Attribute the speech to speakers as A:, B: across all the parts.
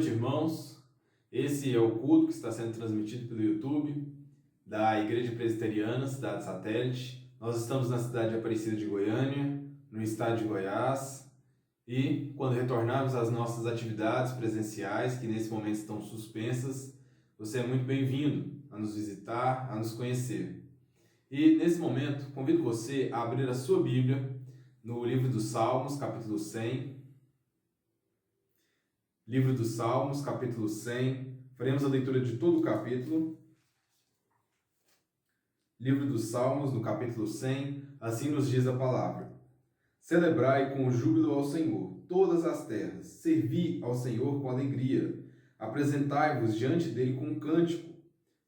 A: noite, irmãos. Esse é o culto que está sendo transmitido pelo YouTube da Igreja Presbiteriana, Cidade Satélite. Nós estamos na cidade de Aparecida de Goiânia, no estado de Goiás. E quando retornarmos às nossas atividades presenciais, que nesse momento estão suspensas, você é muito bem-vindo a nos visitar, a nos conhecer. E nesse momento, convido você a abrir a sua Bíblia no livro dos Salmos, capítulo 100. Livro dos Salmos, capítulo 100. Faremos a leitura de todo o capítulo. Livro dos Salmos, no capítulo 100, assim nos diz a palavra. Celebrai com júbilo ao Senhor todas as terras, servi ao Senhor com alegria, apresentai-vos diante dele com um cântico.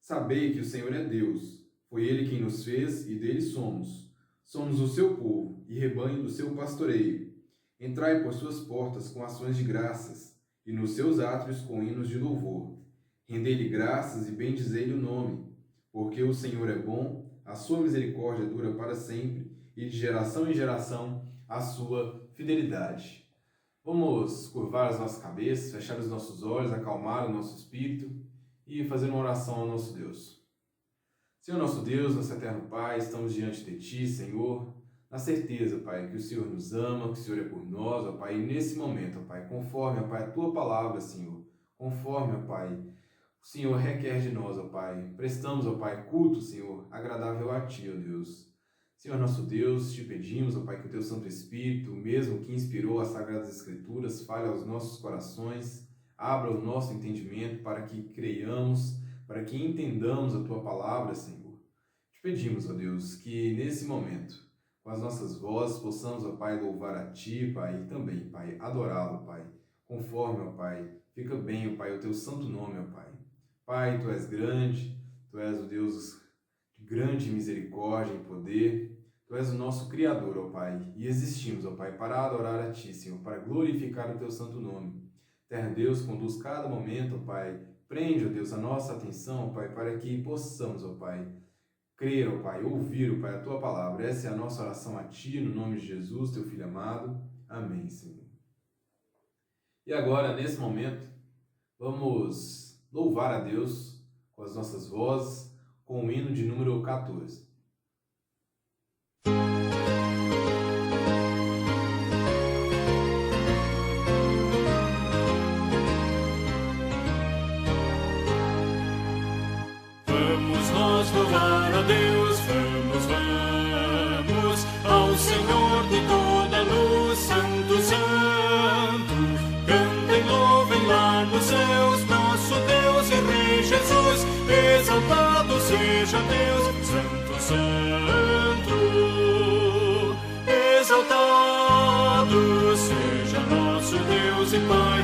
A: Sabei que o Senhor é Deus, foi ele quem nos fez e dele somos. Somos o seu povo e rebanho do seu pastoreio. Entrai por suas portas com ações de graças, e nos seus átrios com hinos de louvor. Rendei-lhe graças e bendizei-lhe o nome, porque o Senhor é bom, a sua misericórdia dura para sempre, e de geração em geração a sua fidelidade. Vamos curvar as nossas cabeças, fechar os nossos olhos, acalmar o nosso espírito e fazer uma oração ao nosso Deus. Senhor nosso Deus, nosso eterno Pai, estamos diante de Ti, Senhor, na certeza, Pai, que o Senhor nos ama, que o Senhor é por nós, ó Pai, e nesse momento, ó Pai, conforme, ó Pai, a Tua palavra, Senhor, conforme, ó Pai, o Senhor requer de nós, ó Pai, prestamos, ó Pai, culto, Senhor, agradável a Ti, ó Deus. Senhor nosso Deus, te pedimos, ó Pai, que o Teu Santo Espírito, o mesmo que inspirou as Sagradas Escrituras, fale aos nossos corações, abra o nosso entendimento para que creiamos, para que entendamos a Tua palavra, Senhor. Te pedimos, ó Deus, que nesse momento, com as nossas vozes, possamos, ó Pai, louvar a Ti, Pai, e também, Pai, adorá-lo, Pai, conforme, ó Pai, fica bem, ó Pai, o Teu santo nome, ó Pai. Pai, Tu és grande, Tu és o Deus de grande misericórdia e poder, Tu és o nosso Criador, ó Pai, e existimos, ó Pai, para adorar a Ti, Senhor, para glorificar o Teu santo nome. Eterno Deus, conduz cada momento, ó Pai, prende, ó Deus, a nossa atenção, ó Pai, para que possamos, ó Pai, crer, ó Pai, ouvir, ó Pai, a Tua palavra. Essa é a nossa oração a Ti, no nome de Jesus, Teu Filho amado. Amém, Senhor. E agora, nesse momento, vamos louvar a Deus com as nossas vozes, com o hino de número 14.
B: Vamos nós louvar a Deus, vamos ao Senhor de toda luz, Santo, Santo. Cantem, louvem lá nos céus, nosso Deus e Rei Jesus. Exaltado seja Deus, Santo, Santo. Exaltado seja nosso Deus e Pai.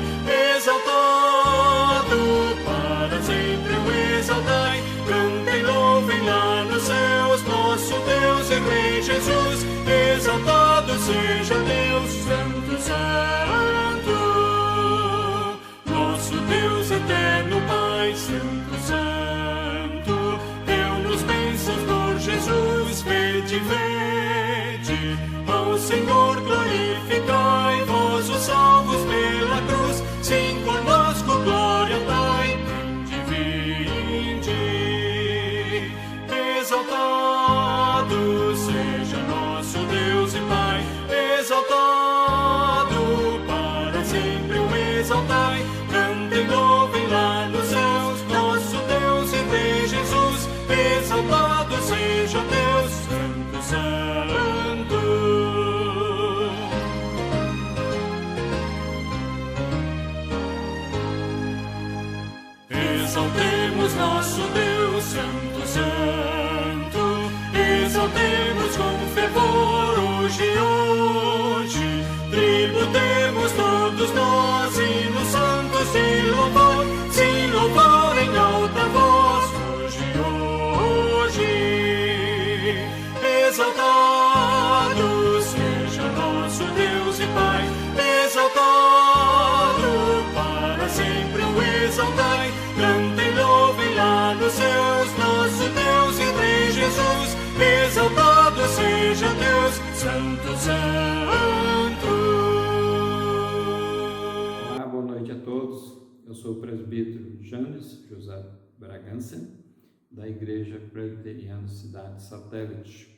B: Exaltado para sempre o exaltai. Cantem, louvem lá nos céus, nosso Deus e Rei Jesus. Exaltado seja Deus, Santo, Santo. Nosso Deus eterno Pai, Santo, Santo. Deu-nos bênçãos por Jesus, vede, vede. Ao Senhor glorificai, vós os salvos pela cruz. Sim, conosco glória dai, vinde, vinde. Exaltado seja nosso Deus e Pai. Exaltado para sempre o exaltai. Cantem, louvem lá nos céus, nosso Deus e Rei Jesus. Exaltado seja Deus, Santo, Santo. Exaltemos nosso Deus, Santo, Santo. Exaltemos com fervor hoje, hoje. Tributemos todos nós hinos santos de louvor, sim, louvor em alta voz hoje, hoje. Exaltado seja nosso Deus e Pai. Exaltado para sempre o exaltai. Cantem, louvem lá nos céus, nosso Deus e Rei Jesus. Exaltado seja Deus, Santo, Santo.
C: Olá, boa noite a todos. Eu sou José Bragança, da Igreja Presbiteriana Cidade Satélite.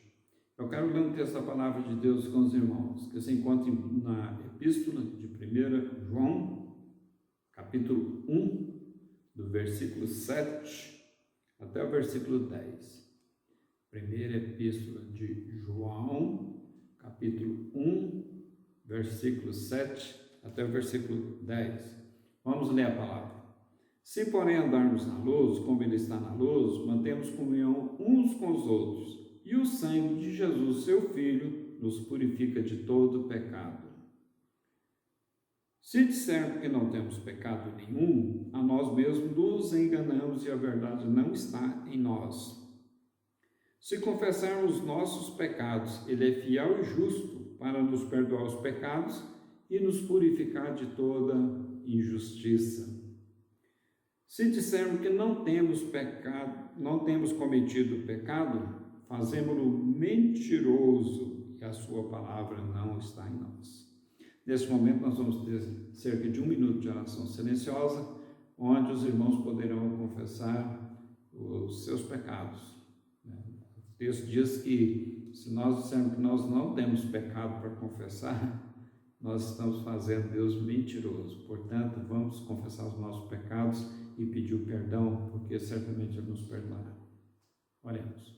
C: Eu quero ler um texto da Palavra de Deus com os irmãos, que se encontra na Epístola de 1 João, capítulo 1, do versículo 7 até o versículo 10. Primeira Epístola de João, capítulo 1, versículo 7 até o versículo 10. Vamos ler a palavra. Se, porém, andarmos na luz, como Ele está na luz, mantemos comunhão uns com os outros, e o sangue de Jesus, seu Filho, nos purifica de todo pecado. Se dissermos que não temos pecado nenhum, a nós mesmos nos enganamos e a verdade não está em nós. Se confessarmos nossos pecados, Ele é fiel e justo para nos perdoar os pecados e nos purificar de toda injustiça. Se dissermos que não temos pecado, não temos cometido pecado, fazemos-lo mentiroso e a sua palavra não está em nós. Nesse momento nós vamos ter cerca de 1 minuto de oração silenciosa, onde os irmãos poderão confessar os seus pecados. O texto diz que se nós dissermos que nós não temos pecado para confessar, nós estamos fazendo Deus mentiroso. Portanto, vamos confessar os nossos pecados e pedir o perdão, porque certamente Ele nos perdoará. Oremos.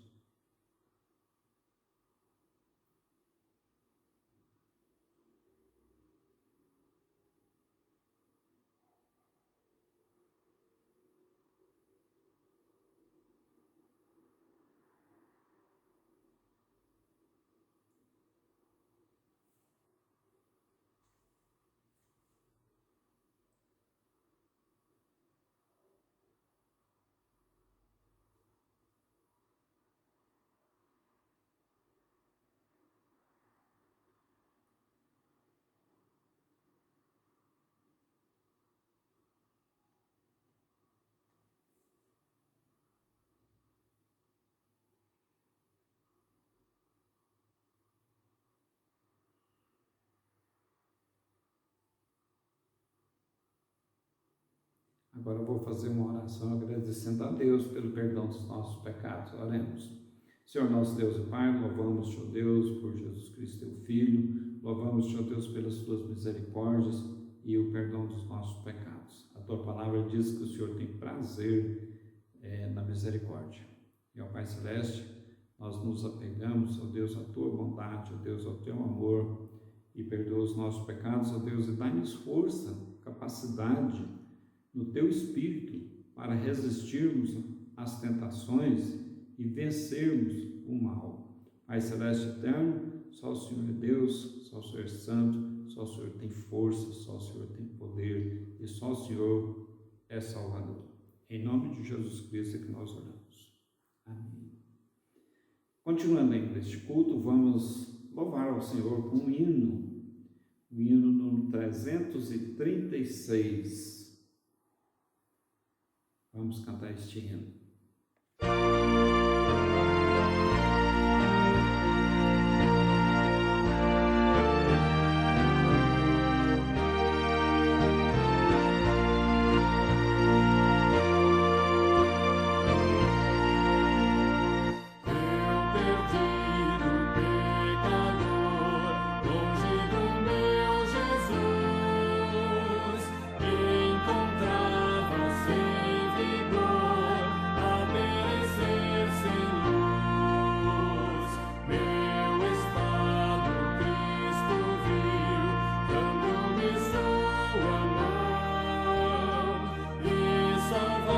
C: Agora eu vou fazer uma oração agradecendo a Deus pelo perdão dos nossos pecados. Oremos. Senhor nosso Deus e Pai, louvamos-te, ó Deus, por Jesus Cristo, teu Filho. Louvamos-te, ó Deus, pelas tuas misericórdias e o perdão dos nossos pecados. A tua palavra diz que o Senhor tem prazer na misericórdia. E, ó Pai Celeste, nós nos apegamos, ó Deus, à tua bondade, ó Deus, ao teu amor, e perdoa os nossos pecados, ó Deus, e dá-nos força, capacidade, no teu Espírito, para resistirmos às tentações e vencermos o mal. Pai Celeste Eterno, só o Senhor é Deus, só o Senhor é Santo, só o Senhor tem força, só o Senhor tem poder e só o Senhor é Salvador. Em nome de Jesus Cristo é que nós oramos. Amém. Continuando ainda neste culto, vamos louvar ao Senhor com um hino, o hino número 336. Vamos cantar este hino.
B: Salvador.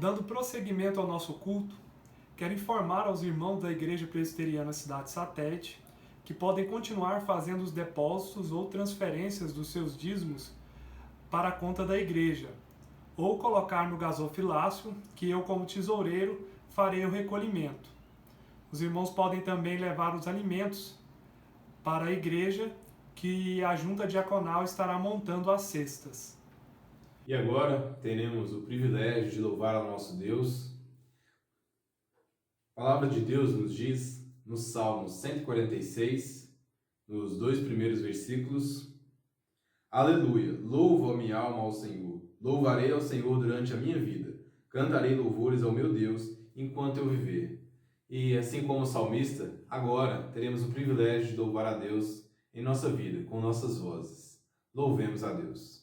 D: Dando prosseguimento ao nosso culto, quero informar aos irmãos da Igreja Presbiteriana Cidade Satélite que podem continuar fazendo os depósitos ou transferências dos seus dízimos para a conta da igreja, ou colocar no gasofilácio, que eu, como tesoureiro, farei o recolhimento. Os irmãos podem também levar os alimentos para a igreja, que a junta diaconal estará montando as cestas.
A: E agora teremos o privilégio de louvar ao nosso Deus. A palavra de Deus nos diz, no Salmo 146, nos 2 primeiros versículos: Aleluia, louvo a minha alma ao Senhor. Louvarei ao Senhor durante a minha vida. Cantarei louvores ao meu Deus enquanto eu viver. E assim como o salmista, agora teremos o privilégio de louvar a Deus em nossa vida, com nossas vozes. Louvemos a Deus.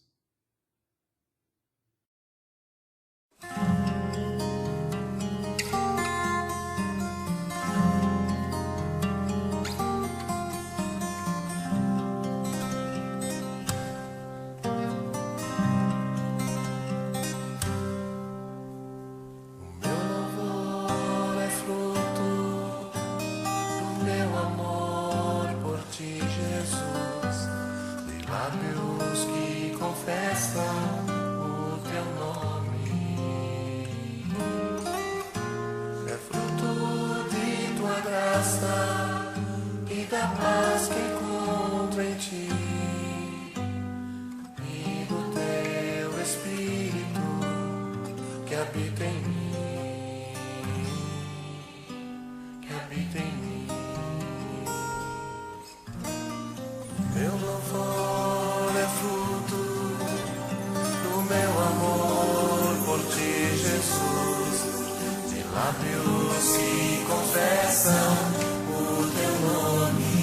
E: Lábios que confessam o teu nome, é fruto de tua graça e da paz que encontro em ti, e do teu Espírito que habita em mim, que habita em mim. Meu louvor é fruto do meu amor por ti, Jesus, de lábios que confessam o teu nome.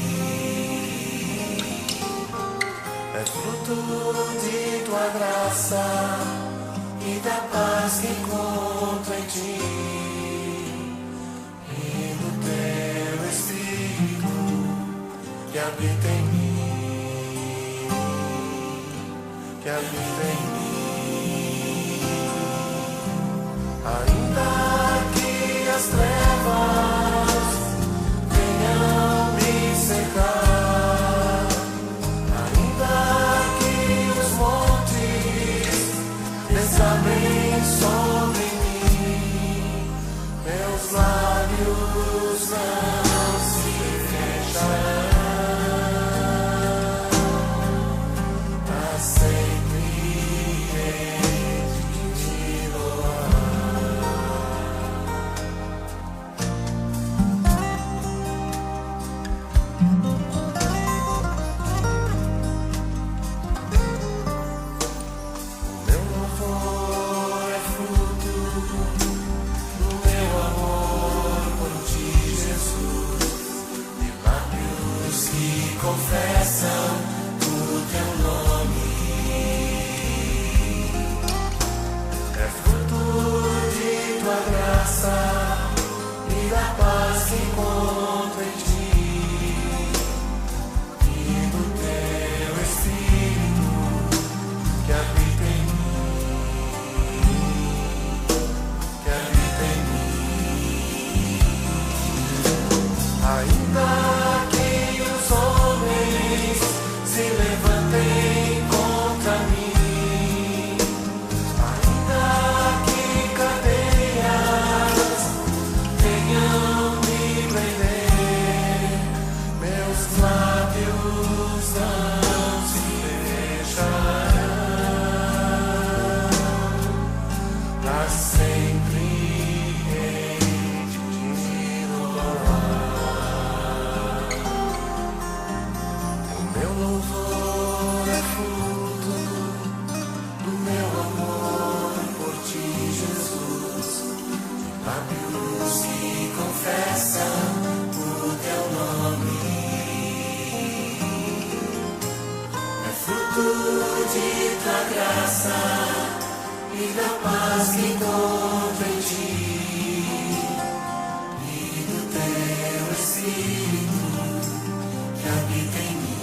E: É fruto de tua graça e da paz que encontro em ti, e do teu Espírito que habita em mim, que habita em mim. Ainda que as trevas venham me cercar, ainda que os montes desabem sobre mim, meus lábios não se fecharão. Confessam o teu nome, é fruto de tua graça e da paz que encontro em ti, e do teu Espírito que habita em mim, que habita em mim. Ainda que os homens se levantem contra mim, ainda que cadeias venham me prender, meus lábios não se fecharão, pra sempre hei de te louvar. Meu louvor é fruto do meu amor por ti, Jesus, de lábios que confessam o teu nome. É fruto de tua graça e da paz que encontro em ti, e do teu Espírito que habita em mim.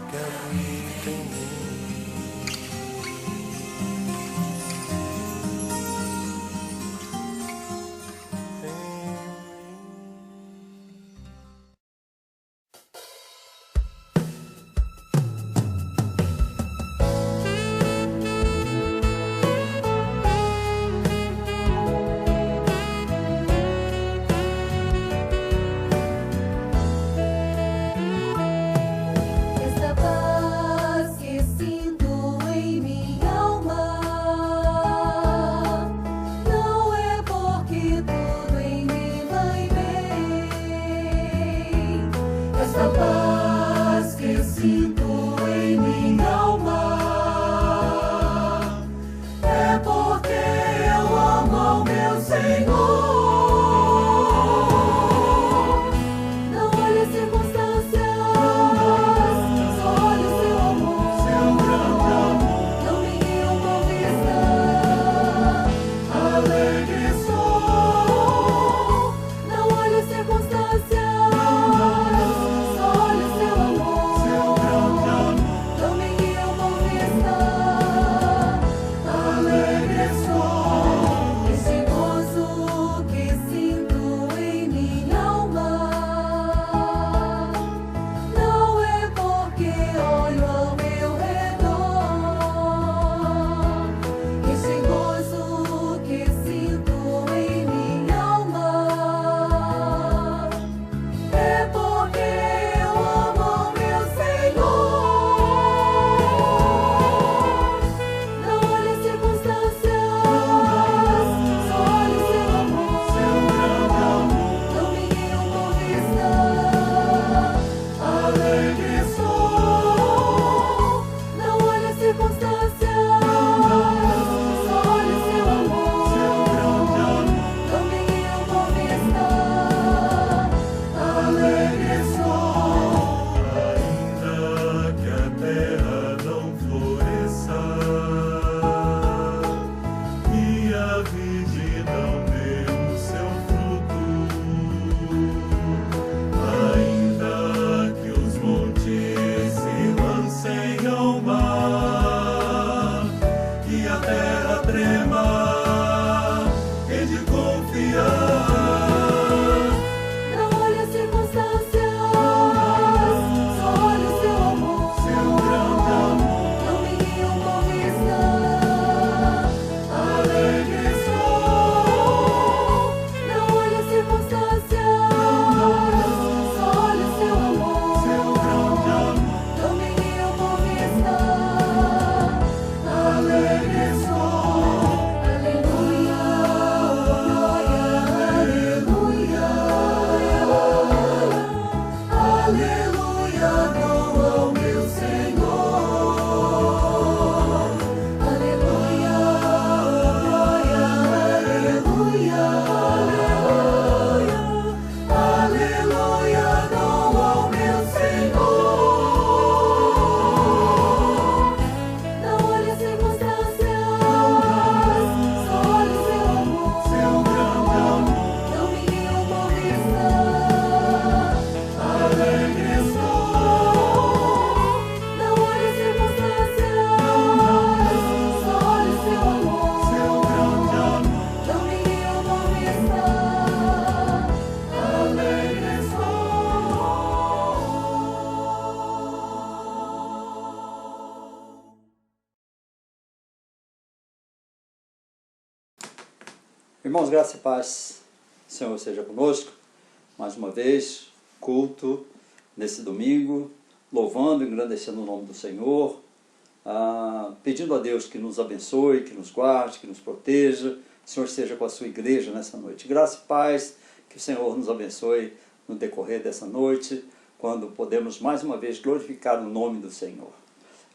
E: Que habita em mim. esta paz que sinto em minha alma é porque eu amo ao meu Senhor. Não olhe as circunstâncias, só olhe o seu amor. Seu grande amor. Não me guiam com vista, alegre sou. Não olhe as circunstâncias, só olhe o seu amor. Seu grande amor. Não me guiam com vista, alegre sou. Este gozo que sinto em minha alma não é porque olho ao meu redor. Este gozo que sinto em minha alma é porque eu amo ao meu Senhor. Não olhe as circunstâncias, só olhe o seu amor. Seu grande amor. Não me guiam com vista, alegre sou. Não olhe as circunstâncias, só olhe o seu amor. Seu grande amor. Não me guiam com vista, alegre sou.
B: Ainda que a terra não floresça e a vide não dê o seu fruto, ainda que os montes se lancem ao mar e a terra trema, hei de confiar.
E: Não olhe as circunstâncias, só olhe o seu amor. Seu grande amor. Não me guiam com vista, alegre sou. Não olhe as circunstâncias, só olhe o seu amor. Seu grande amor. Não me guiam com vista, alegre sou. Aleluia, glória, aleluia. Aleluia, dou ao meu Senhor. Aleluia, glória, aleluia. Aleluia, dou ao meu Senhor. Não olhe as circunstâncias, só olhe o seu amor. Seu grande amor. Não me guiam com vista, alegre sou. Não olhe as circunstâncias, só olhe o seu amor. Seu grande amor. Não me guiam com vista, alegre sou.
F: Irmãos, graça e paz, o Senhor seja conosco, mais uma vez, culto nesse domingo, louvando e engrandecendo o nome do Senhor, pedindo a Deus que nos abençoe, que nos guarde, que nos proteja, o Senhor seja com a sua igreja nessa noite. Graça e paz, que o Senhor nos abençoe no decorrer dessa noite, quando podemos mais uma vez glorificar o nome do Senhor.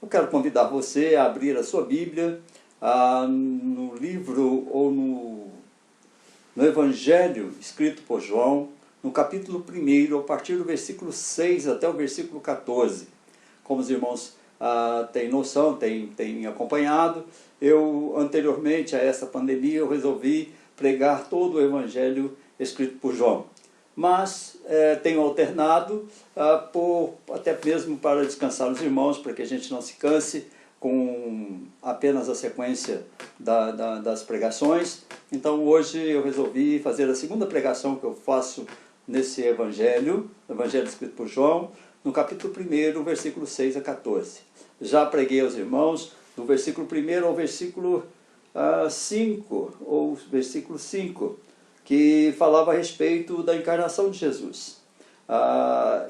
F: Eu quero convidar você a abrir a sua Bíblia no livro ou no Evangelho escrito por João, no capítulo 1, a partir do versículo 6 até o versículo 14. Como os irmãos têm noção, têm acompanhado, eu anteriormente a essa pandemia eu resolvi pregar todo o Evangelho escrito por João. Mas tenho alternado, até mesmo para descansar os irmãos, para que a gente não se canse com apenas a sequência das pregações. Então hoje eu resolvi fazer a segunda pregação que eu faço nesse Evangelho, o Evangelho escrito por João, no capítulo 1, versículo 6 a 14. Já preguei aos irmãos do versículo 1 ao versículo 5, ou versículo 5, que falava a respeito da encarnação de Jesus.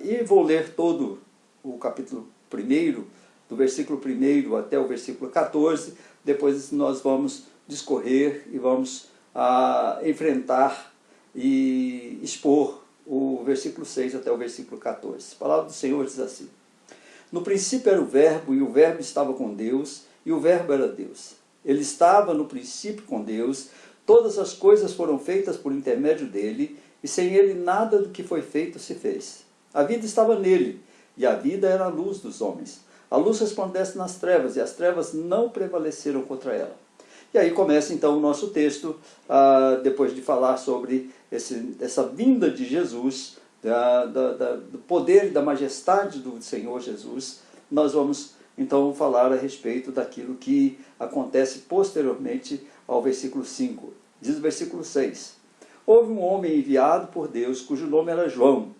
F: E vou ler todo o capítulo 1, do versículo 1 até o versículo 14, depois nós vamos discorrer e vamos enfrentar e expor o versículo 6 até o versículo 14. A palavra do Senhor diz assim: No princípio era o Verbo, e o Verbo estava com Deus, e o Verbo era Deus. Ele estava no princípio com Deus, todas as coisas foram feitas por intermédio dele, e sem ele nada do que foi feito se fez. A vida estava nele, e a vida era a luz dos homens. A luz resplandece nas trevas, e as trevas não prevaleceram contra ela. E aí começa então o nosso texto, depois de falar sobre essa vinda de Jesus, do poder e da majestade do Senhor Jesus. Nós vamos então falar a respeito daquilo que acontece posteriormente ao versículo 5. Diz o versículo 6: Houve um homem enviado por Deus, cujo nome era João.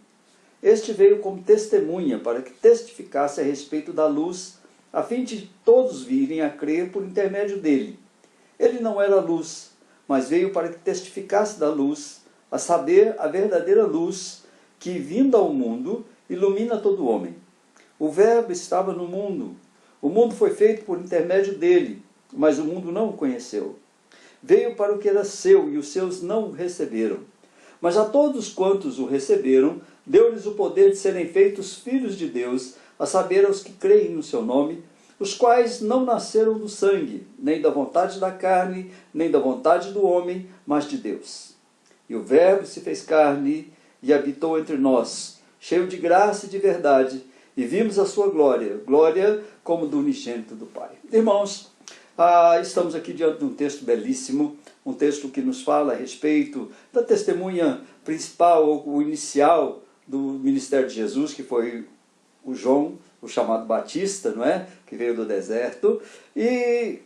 F: Este veio como testemunha para que testificasse a respeito da luz, a fim de todos virem a crer por intermédio dele. Ele não era luz, mas veio para que testificasse da luz, a saber, a verdadeira luz, que, vinda ao mundo, ilumina todo homem. O Verbo estava no mundo. O mundo foi feito por intermédio dele, mas o mundo não o conheceu. Veio para o que era seu, e os seus não o receberam. Mas a todos quantos o receberam, deu-lhes o poder de serem feitos filhos de Deus, a saber, aos que creem no seu nome, os quais não nasceram do sangue, nem da vontade da carne, nem da vontade do homem, mas de Deus. E o Verbo se fez carne e habitou entre nós, cheio de graça e de verdade, e vimos a sua glória, glória como do unigênito do Pai. Irmãos, estamos aqui diante de um texto belíssimo, um texto que nos fala a respeito da testemunha principal, ou o inicial do ministério de Jesus, que foi o João, o chamado Batista, não é? Que veio do deserto. E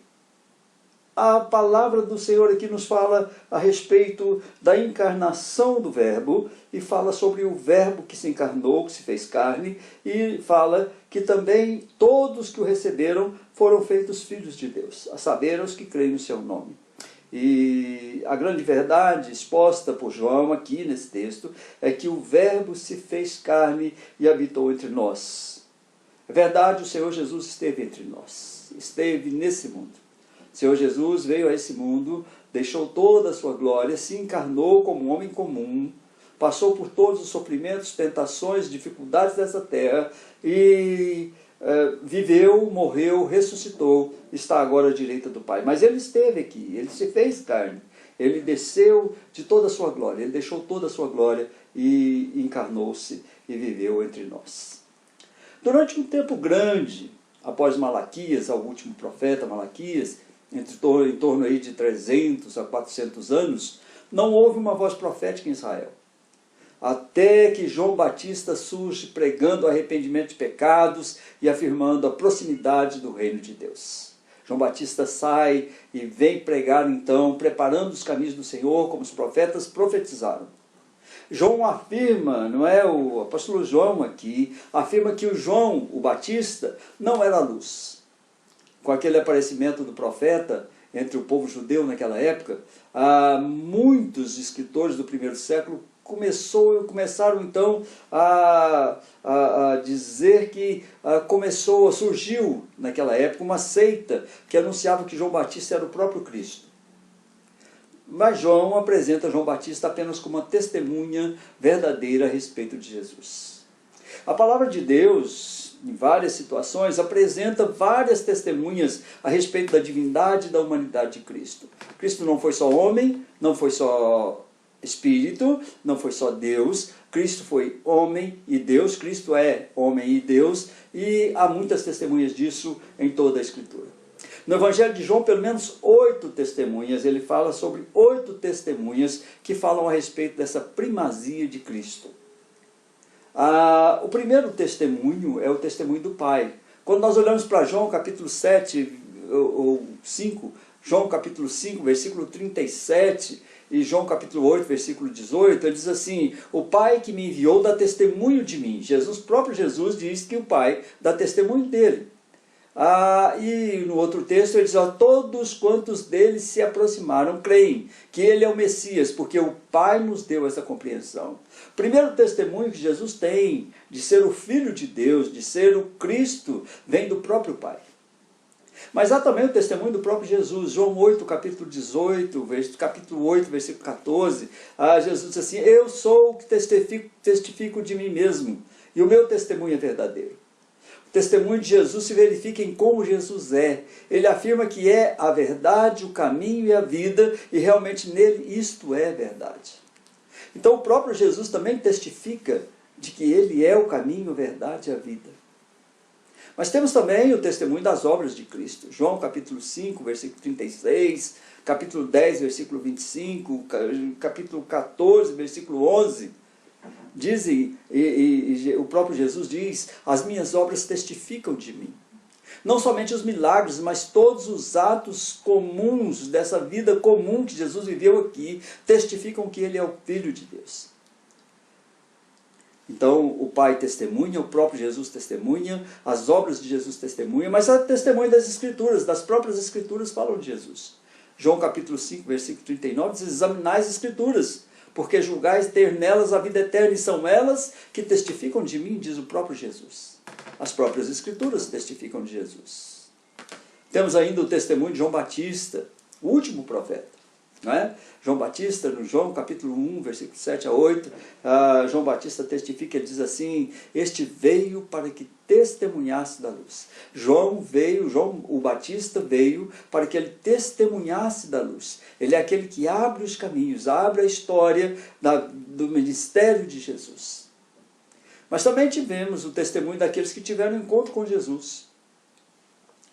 F: a palavra do Senhor aqui nos fala a respeito da encarnação do Verbo, e fala sobre o Verbo que se encarnou, que se fez carne, e fala que também todos que o receberam foram feitos filhos de Deus, a saber, os que creem no seu nome. E a grande verdade exposta por João aqui nesse texto é que o Verbo se fez carne e habitou entre nós. É verdade, o Senhor Jesus esteve entre nós, esteve nesse mundo. O Senhor Jesus veio a esse mundo, deixou toda a sua glória, se encarnou como um homem comum, passou por todos os sofrimentos, tentações, dificuldades dessa terra e viveu, morreu, ressuscitou, está agora à direita do Pai. Mas ele esteve aqui, ele se fez carne, ele desceu de toda a sua glória, ele deixou toda a sua glória e encarnou-se e viveu entre nós. Durante um tempo grande, após Malaquias, ao último profeta Malaquias, em torno aí de 300 a 400 anos, não houve uma voz profética em Israel. Até que João Batista surge pregando arrependimento de pecados e afirmando a proximidade do reino de Deus. João Batista sai e vem pregar então, preparando os caminhos do Senhor, como os profetas profetizaram. João afirma, não é, o apóstolo João aqui, afirma que o João, o Batista, não era luz. Com aquele aparecimento do profeta entre o povo judeu naquela época, muitos escritores do primeiro século começaram então a dizer que surgiu naquela época uma seita que anunciava que João Batista era o próprio Cristo. Mas João apresenta João Batista apenas como uma testemunha verdadeira a respeito de Jesus. A palavra de Deus, em várias situações, apresenta várias testemunhas a respeito da divindade e da humanidade de Cristo. Cristo não foi só homem, não foi só Espírito, não foi só Deus, Cristo foi homem e Deus, Cristo é homem e Deus, e há muitas testemunhas disso em toda a Escritura. No Evangelho de João, pelo menos 8 testemunhas, ele fala sobre 8 testemunhas que falam a respeito dessa primazia de Cristo. O primeiro testemunho é o testemunho do Pai. Quando nós olhamos para João capítulo 7, ou 5, João capítulo 5, versículo 37, e João capítulo 8, versículo 18, ele diz assim: o Pai que me enviou dá testemunho de mim. Próprio Jesus diz que o Pai dá testemunho dele. E no outro texto ele diz: todos quantos dele se aproximaram creem que ele é o Messias, porque o Pai nos deu essa compreensão. O primeiro testemunho que Jesus tem de ser o Filho de Deus, de ser o Cristo, vem do próprio Pai. Mas há também o testemunho do próprio Jesus. João 8, capítulo 18, capítulo 8, versículo 14. Jesus diz assim: eu sou o que testifico de mim mesmo, e o meu testemunho é verdadeiro. O testemunho de Jesus se verifica em como Jesus é. Ele afirma que é a verdade, o caminho e a vida, e realmente nele isto é verdade. Então o próprio Jesus também testifica de que ele é o caminho, a verdade e a vida. Mas temos também o testemunho das obras de Cristo. João capítulo 5, versículo 36, capítulo 10, versículo 25, capítulo 14, versículo 11. Dizem, e o próprio Jesus diz: as minhas obras testificam de mim. Não somente os milagres, mas todos os atos comuns dessa vida comum que Jesus viveu aqui testificam que ele é o Filho de Deus. Então o Pai testemunha, o próprio Jesus testemunha, as obras de Jesus testemunham, mas há testemunho das Escrituras, das próprias Escrituras falam de Jesus. João capítulo 5, versículo 39 diz: examinai as Escrituras, porque julgais ter nelas a vida eterna, e são elas que testificam de mim, diz o próprio Jesus. As próprias Escrituras testificam de Jesus. Temos ainda o testemunho de João Batista, o último profeta. Não é? João Batista, no João capítulo 1, versículo 7 a 8, João Batista testifica, ele diz assim: este veio para que testemunhasse da luz. João o Batista veio para que ele testemunhasse da luz. Ele é aquele que abre os caminhos, abre a história do ministério de Jesus. Mas também tivemos o testemunho daqueles que tiveram encontro com Jesus.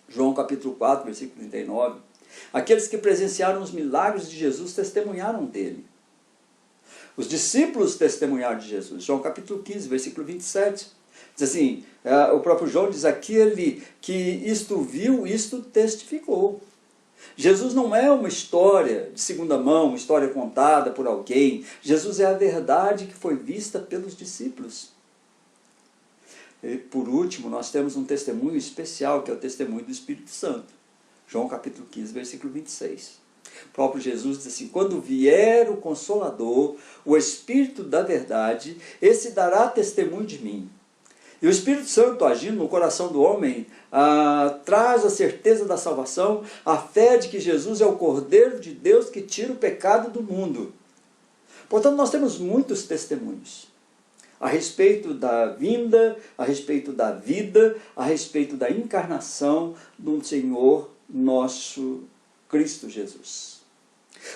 F: João capítulo 4, versículo 39. Aqueles que presenciaram os milagres de Jesus testemunharam dele. Os discípulos testemunharam de Jesus. João capítulo 15, versículo 27. Diz assim, o próprio João diz: aquele que isto viu, isto testificou. Jesus não é uma história de segunda mão, uma história contada por alguém. Jesus é a verdade que foi vista pelos discípulos. E por último, nós temos um testemunho especial, que é o testemunho do Espírito Santo. João capítulo 15, versículo 26. O próprio Jesus diz assim: quando vier o Consolador, o Espírito da verdade, esse dará testemunho de mim. E o Espírito Santo, agindo no coração do homem, traz a certeza da salvação, a fé de que Jesus é o Cordeiro de Deus que tira o pecado do mundo. Portanto, nós temos muitos testemunhos a respeito da vinda, a respeito da vida, a respeito da encarnação do Senhor nosso Cristo Jesus.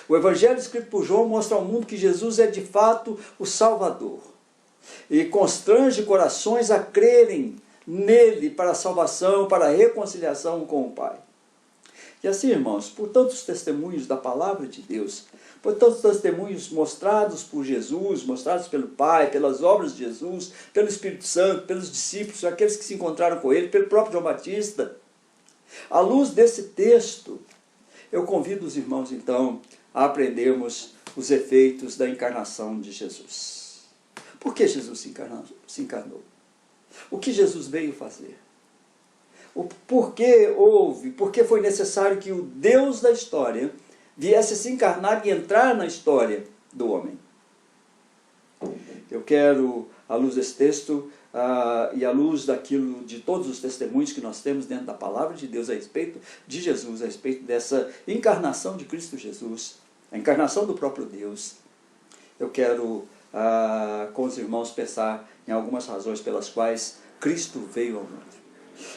F: O Evangelho escrito por João mostra ao mundo que Jesus é de fato o Salvador e constrange corações a crerem nele para a salvação, para a reconciliação com o Pai. E assim, irmãos, por tantos testemunhos da palavra de Deus, por tantos testemunhos mostrados por Jesus, mostrados pelo Pai, pelas obras de Jesus, pelo Espírito Santo, pelos discípulos, aqueles que se encontraram com ele, pelo próprio João Batista, à luz desse texto, eu convido os irmãos, então, a aprendermos os efeitos da encarnação de Jesus. Por que Jesus se encarnou? O que Jesus veio fazer? Por que foi necessário que o Deus da história viesse se encarnar e entrar na história do homem? Eu quero, à luz desse texto, e à luz daquilo, de todos os testemunhos que nós temos dentro da palavra de Deus a respeito de Jesus, a respeito dessa encarnação de Cristo Jesus, a encarnação do próprio Deus, eu quero, com os irmãos, pensar em algumas razões pelas quais Cristo veio ao mundo.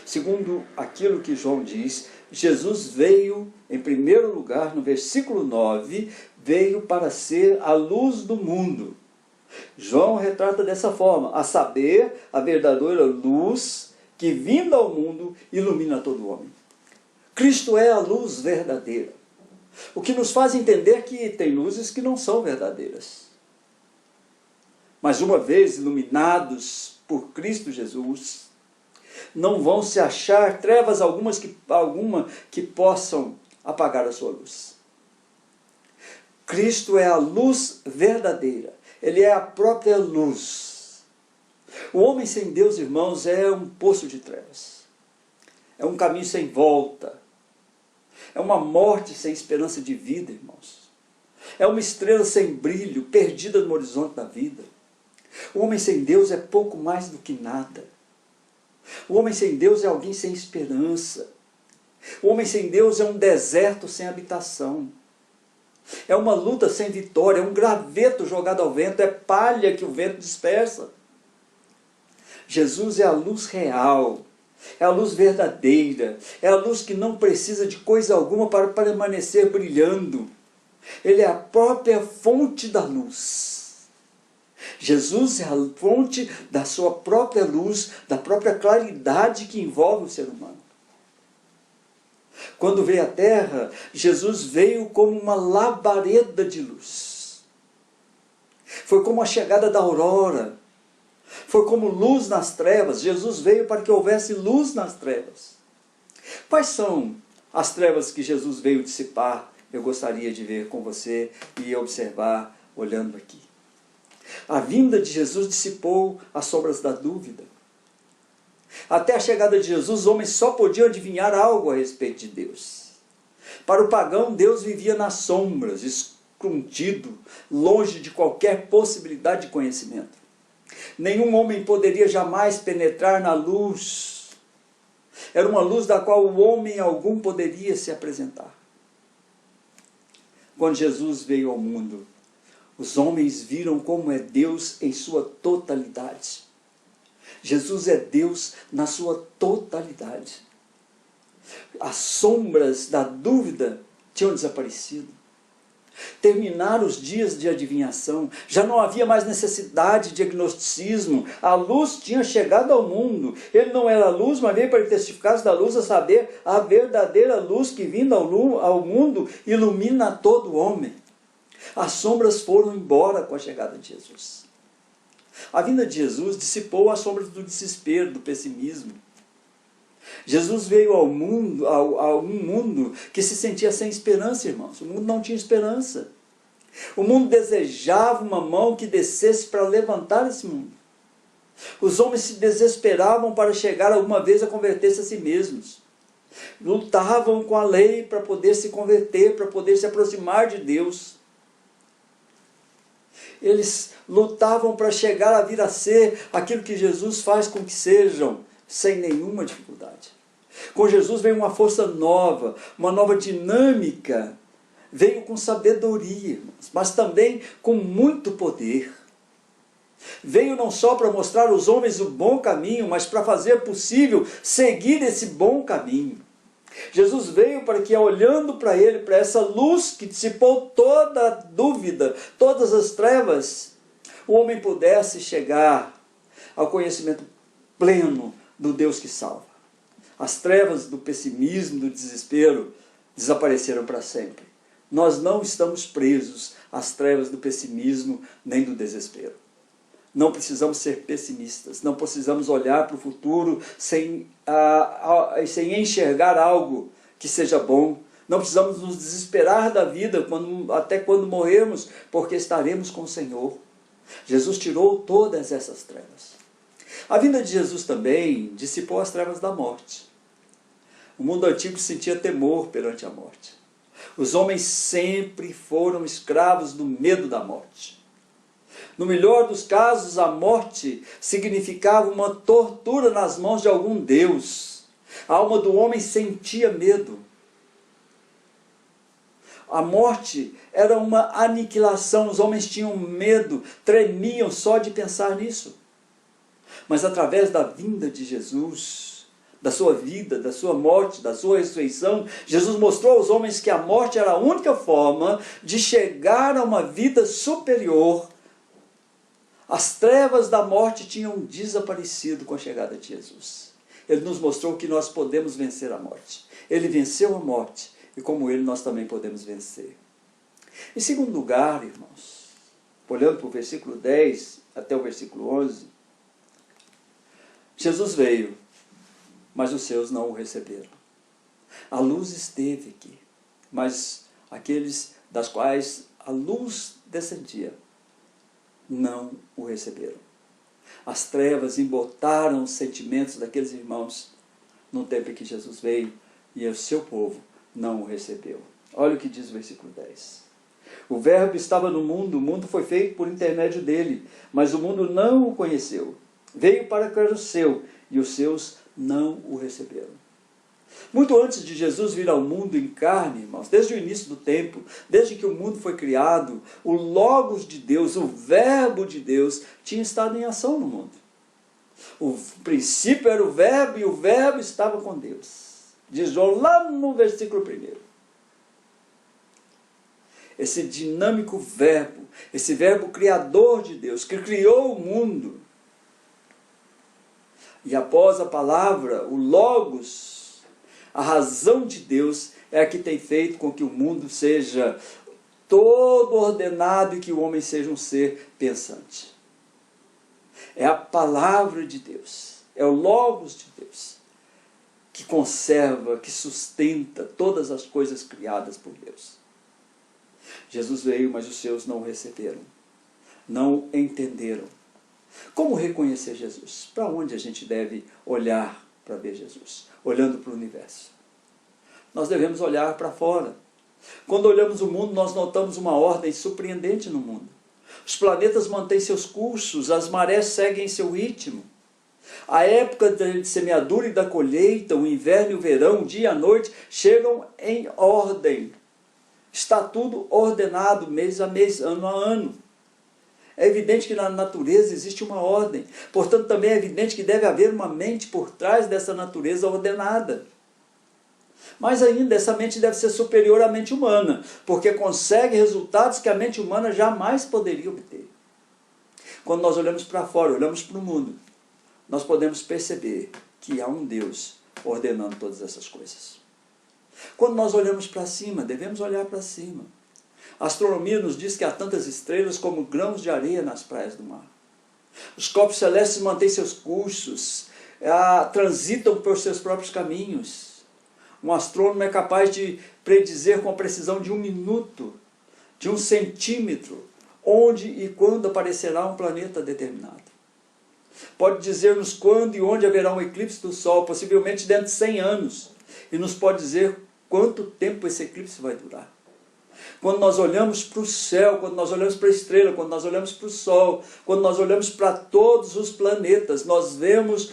F: Segundo aquilo que João diz, Jesus veio, em primeiro lugar, no versículo 9, veio para ser a luz do mundo. João retrata dessa forma: a saber, a verdadeira luz que, vindo ao mundo, ilumina todo homem. Cristo é a luz verdadeira, o que nos faz entender que tem luzes que não são verdadeiras. Mas uma vez iluminados por Cristo Jesus, não vão se achar trevas alguma que possam apagar a sua luz. Cristo é a luz verdadeira. Ele é a própria luz. O homem sem Deus, irmãos, é um poço de trevas. É um caminho sem volta. É uma morte sem esperança de vida, irmãos. É uma estrela sem brilho, perdida no horizonte da vida. O homem sem Deus é pouco mais do que nada. O homem sem Deus é alguém sem esperança. O homem sem Deus é um deserto sem habitação. É uma luta sem vitória, é um graveto jogado ao vento, é palha que o vento dispersa. Jesus é a luz real, é a luz verdadeira, é a luz que não precisa de coisa alguma para permanecer brilhando. Ele é a própria fonte da luz. Jesus é a fonte da sua própria luz, da própria claridade que envolve o ser humano. Quando veio à terra, Jesus veio como uma labareda de luz. Foi como a chegada da aurora. Foi como luz nas trevas. Jesus veio para que houvesse luz nas trevas. Quais são as trevas que Jesus veio dissipar? Eu gostaria de ver com você e observar olhando aqui. A vinda de Jesus dissipou as sombras da dúvida. Até a chegada de Jesus, os homens só podiam adivinhar algo a respeito de Deus. Para o pagão, Deus vivia nas sombras, escondido, longe de qualquer possibilidade de conhecimento. Nenhum homem poderia jamais penetrar na luz. Era uma luz da qual o homem algum poderia se apresentar. Quando Jesus veio ao mundo, os homens viram como é Deus em sua totalidade. Jesus é Deus na sua totalidade. As sombras da dúvida tinham desaparecido. Terminaram os dias de adivinhação. Já não havia mais necessidade de agnosticismo. A luz tinha chegado ao mundo. Ele não era a luz, mas veio para testificar da luz, a saber, a verdadeira luz que vindo ao mundo ilumina todo homem. As sombras foram embora com a chegada de Jesus. A vinda de Jesus dissipou as sombras do desespero, do pessimismo. Jesus veio ao mundo, a um mundo que se sentia sem esperança, irmãos. O mundo não tinha esperança. O mundo desejava uma mão que descesse para levantar esse mundo. Os homens se desesperavam para chegar alguma vez a converter-se a si mesmos. Lutavam com a lei para poder se converter, para poder se aproximar de Deus. Eles lutavam para chegar a vir a ser aquilo que Jesus faz com que sejam, sem nenhuma dificuldade. Com Jesus veio uma força nova, uma nova dinâmica, veio com sabedoria, irmãos, mas também com muito poder. Veio não só para mostrar aos homens o bom caminho, mas para fazer possível seguir esse bom caminho. Jesus veio para que, olhando para ele, para essa luz que dissipou toda a dúvida, todas as trevas, o homem pudesse chegar ao conhecimento pleno do Deus que salva. As trevas do pessimismo, do desespero, desapareceram para sempre. Nós não estamos presos às trevas do pessimismo nem do desespero. Não precisamos ser pessimistas, não precisamos olhar para o futuro sem enxergar algo que seja bom. Não precisamos nos desesperar da vida até quando morrermos, porque estaremos com o Senhor. Jesus tirou todas essas trevas. A vinda de Jesus também dissipou as trevas da morte. O mundo antigo sentia temor perante a morte. Os homens sempre foram escravos do medo da morte. No melhor dos casos, a morte significava uma tortura nas mãos de algum Deus. A alma do homem sentia medo. A morte era uma aniquilação, os homens tinham medo, tremiam só de pensar nisso. Mas através da vinda de Jesus, da sua vida, da sua morte, da sua ressurreição, Jesus mostrou aos homens que a morte era a única forma de chegar a uma vida superior. As trevas da morte tinham desaparecido com a chegada de Jesus. Ele nos mostrou que nós podemos vencer a morte. Ele venceu a morte e como ele nós também podemos vencer. Em segundo lugar, irmãos, olhando para o versículo 10 até o versículo 11, Jesus veio, mas os seus não o receberam. A luz esteve aqui, mas aqueles das quais a luz descendia, não o receberam. As trevas embotaram os sentimentos daqueles irmãos no tempo em que Jesus veio e o seu povo não o recebeu. Olha o que diz o versículo 10. O verbo estava no mundo, o mundo foi feito por intermédio dele, mas o mundo não o conheceu. Veio para que era o seu e os seus não o receberam. Muito antes de Jesus vir ao mundo em carne, irmãos, desde o início do tempo, desde que o mundo foi criado, o Logos de Deus, o Verbo de Deus, tinha estado em ação no mundo. O princípio era o Verbo e o Verbo estava com Deus. Diz João lá no versículo 1. Esse dinâmico Verbo, esse Verbo criador de Deus, que criou o mundo. E após a palavra, o Logos, a razão de Deus é a que tem feito com que o mundo seja todo ordenado e que o homem seja um ser pensante. É a palavra de Deus, é o Logos de Deus, que conserva, que sustenta todas as coisas criadas por Deus. Jesus veio, mas os seus não o receberam, não entenderam. Como reconhecer Jesus? Para onde a gente deve olhar para ver Jesus? Olhando para o universo. Nós devemos olhar para fora. Quando olhamos o mundo, nós notamos uma ordem surpreendente no mundo. Os planetas mantêm seus cursos, as marés seguem seu ritmo. A época de semeadura e da colheita, o inverno e o verão, o dia e a noite, chegam em ordem. Está tudo ordenado, mês a mês, ano a ano. É evidente que na natureza existe uma ordem. Portanto, também é evidente que deve haver uma mente por trás dessa natureza ordenada. Mas ainda, essa mente deve ser superior à mente humana, porque consegue resultados que a mente humana jamais poderia obter. Quando nós olhamos para fora, olhamos para o mundo, nós podemos perceber que há um Deus ordenando todas essas coisas. Quando nós olhamos para cima, devemos olhar para cima. A astronomia nos diz que há tantas estrelas como grãos de areia nas praias do mar. Os corpos celestes mantêm seus cursos, transitam por seus próprios caminhos. Um astrônomo é capaz de predizer com a precisão de 1 minuto, de 1 centímetro, onde e quando aparecerá um planeta determinado. Pode dizer-nos quando e onde haverá um eclipse do Sol, possivelmente dentro de 100 anos, e nos pode dizer quanto tempo esse eclipse vai durar. Quando nós olhamos para o céu, quando nós olhamos para a estrela, quando nós olhamos para o Sol, quando nós olhamos para todos os planetas, nós vemos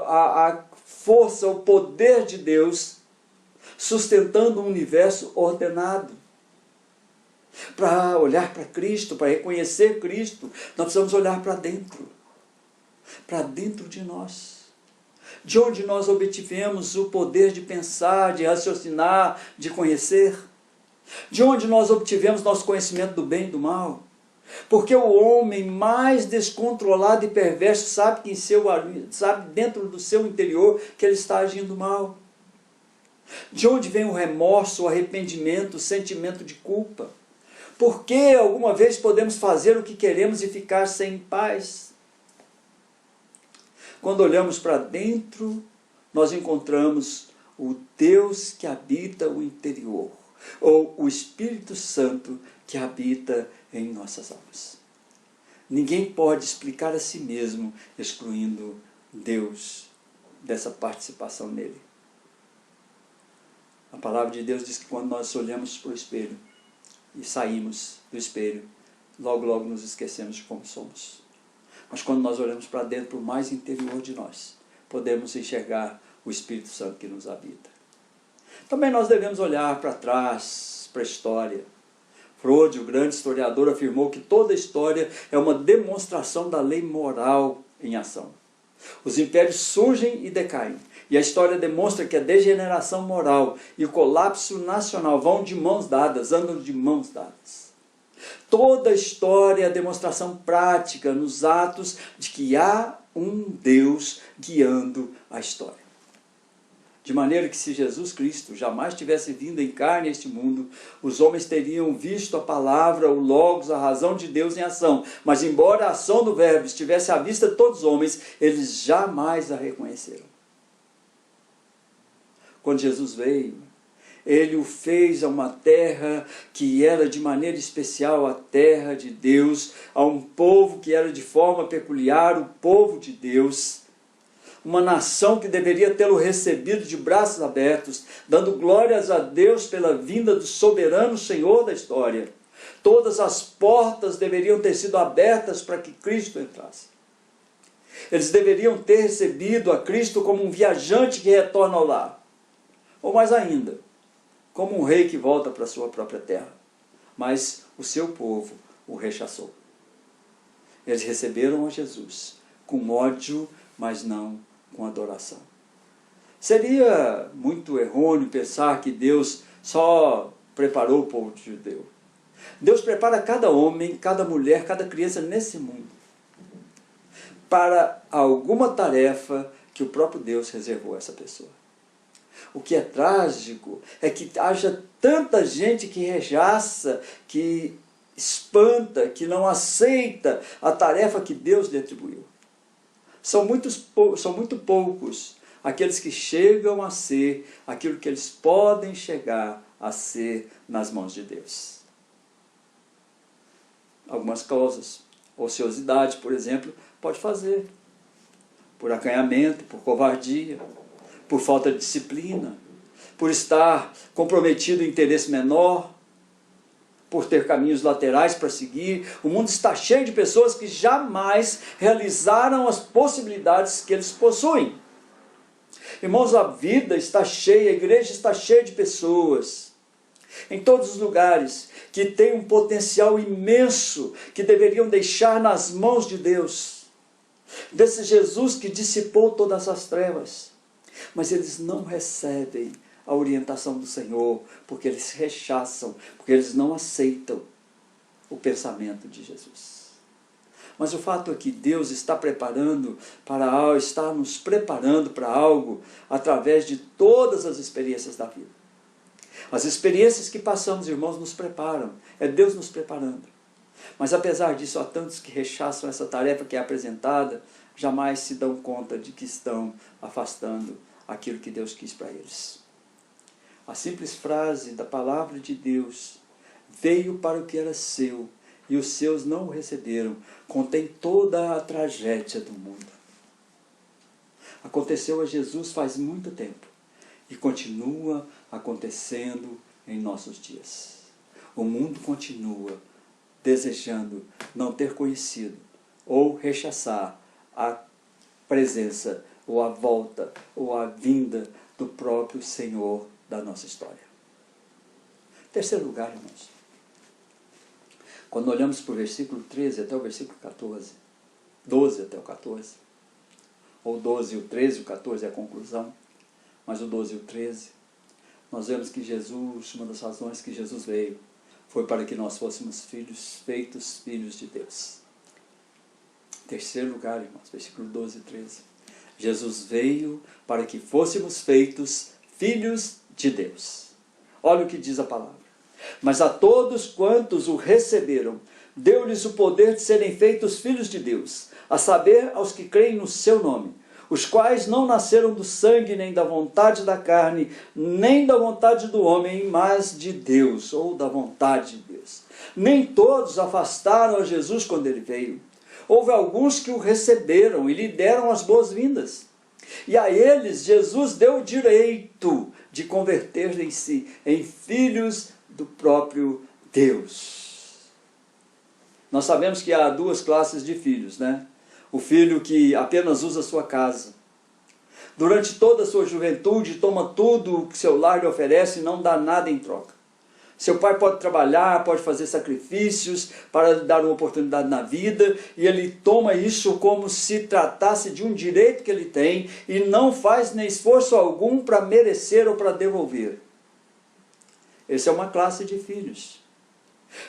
F: a força, o poder de Deus sustentando um universo ordenado. Para olhar para Cristo, para reconhecer Cristo, nós precisamos olhar para dentro de nós. De onde nós obtivemos o poder de pensar, de raciocinar, de conhecer. De onde nós obtivemos nosso conhecimento do bem e do mal. Porque o homem mais descontrolado e perverso sabe dentro do seu interior que ele está agindo mal. De onde vem o remorso, o arrependimento, o sentimento de culpa? Por que alguma vez podemos fazer o que queremos e ficar sem paz? Quando olhamos para dentro, nós encontramos o Deus que habita o interior, ou o Espírito Santo que habita em nossas almas. Ninguém pode explicar a si mesmo, excluindo Deus dessa participação nele. A palavra de Deus diz que quando nós olhamos para o espelho e saímos do espelho, logo, logo nos esquecemos de como somos. Mas quando nós olhamos para dentro, para o mais interior de nós, podemos enxergar o Espírito Santo que nos habita. Também nós devemos olhar para trás, para a história. Freud, o grande historiador, afirmou que toda história é uma demonstração da lei moral em ação. Os impérios surgem e decaem. E a história demonstra que a degeneração moral e o colapso nacional vão de mãos dadas, andam de mãos dadas. Toda a história é a demonstração prática nos atos de que há um Deus guiando a história. De maneira que se Jesus Cristo jamais tivesse vindo em carne a este mundo, os homens teriam visto a palavra, o Logos, a razão de Deus em ação. Mas embora a ação do Verbo estivesse à vista de todos os homens, eles jamais a reconheceram. Quando Jesus veio, ele o fez a uma terra que era de maneira especial a terra de Deus, a um povo que era de forma peculiar, o povo de Deus. Uma nação que deveria tê-lo recebido de braços abertos, dando glórias a Deus pela vinda do soberano Senhor da história. Todas as portas deveriam ter sido abertas para que Cristo entrasse. Eles deveriam ter recebido a Cristo como um viajante que retorna ao lar. Ou mais ainda, como um rei que volta para a sua própria terra. Mas o seu povo o rechaçou. Eles receberam a Jesus com ódio, mas não com adoração. Seria muito errôneo pensar que Deus só preparou o povo judeu. Deus prepara cada homem, cada mulher, cada criança nesse mundo para alguma tarefa que o próprio Deus reservou a essa pessoa. O que é trágico é que haja tanta gente que rechaça, que espanta, que não aceita a tarefa que Deus lhe atribuiu. São muito poucos aqueles que chegam a ser aquilo que eles podem chegar a ser nas mãos de Deus. Algumas causas, ociosidade, por exemplo, pode fazer. Por acanhamento, por covardia, por falta de disciplina, por estar comprometido em interesse menor, por ter caminhos laterais para seguir. O mundo está cheio de pessoas que jamais realizaram as possibilidades que eles possuem. Irmãos, a vida está cheia, a igreja está cheia de pessoas, em todos os lugares, que têm um potencial imenso, que deveriam deixar nas mãos de Deus, desse Jesus que dissipou todas as trevas. Mas eles não recebem a orientação do Senhor, porque eles rechaçam, porque eles não aceitam o pensamento de Jesus. Mas o fato é que Deus está nos preparando para algo através de todas as experiências da vida. As experiências que passamos, irmãos, nos preparam. É Deus nos preparando. Mas apesar disso, há tantos que rechaçam essa tarefa que é apresentada, jamais se dão conta de que estão afastando aquilo que Deus quis para eles. A simples frase da palavra de Deus, veio para o que era seu, e os seus não o receberam, contém toda a tragédia do mundo. Aconteceu a Jesus faz muito tempo, e continua acontecendo em nossos dias. O mundo continua desejando não ter conhecido, ou rechaçar a presença, ou a volta, ou a vinda do próprio Senhor da nossa história. Terceiro lugar, irmãos. Quando olhamos para o versículo 13 até o versículo 14, 12 até o 14, ou 12 e o 13, o 14 é a conclusão, mas o 12 e o 13, nós vemos que Jesus, uma das razões que Jesus veio, foi para que nós fôssemos feitos filhos de Deus. Terceiro lugar, irmãos, versículo 12 e 13. Jesus veio para que fôssemos feitos filhos de Deus. Olha o que diz a palavra. Mas a todos quantos o receberam, deu-lhes o poder de serem feitos filhos de Deus, a saber, aos que creem no seu nome, os quais não nasceram do sangue, nem da vontade da carne, nem da vontade do homem, mas de Deus, ou da vontade de Deus. Nem todos afastaram a Jesus quando ele veio. Houve alguns que o receberam e lhe deram as boas-vindas. E a eles Jesus deu o direito de converterem-se em filhos do próprio Deus. Nós sabemos que há duas classes de filhos, né? O filho que apenas usa sua casa. Durante toda a sua juventude, toma tudo o que seu lar lhe oferece e não dá nada em troca. Seu pai pode trabalhar, pode fazer sacrifícios para lhe dar uma oportunidade na vida, e ele toma isso como se tratasse de um direito que ele tem, e não faz nem esforço algum para merecer ou para devolver. Essa é uma classe de filhos.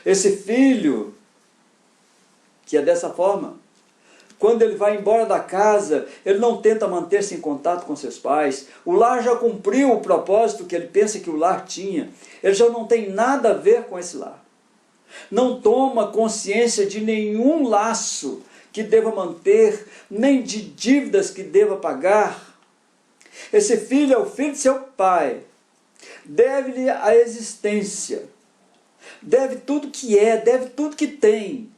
F: Esse filho, que é dessa forma, quando ele vai embora da casa, ele não tenta manter-se em contato com seus pais. O lar já cumpriu o propósito que ele pensa que o lar tinha. Ele já não tem nada a ver com esse lar. Não toma consciência de nenhum laço que deva manter, nem de dívidas que deva pagar. Esse filho é o filho de seu pai. Deve-lhe a existência. Deve tudo que é, deve tudo que tem.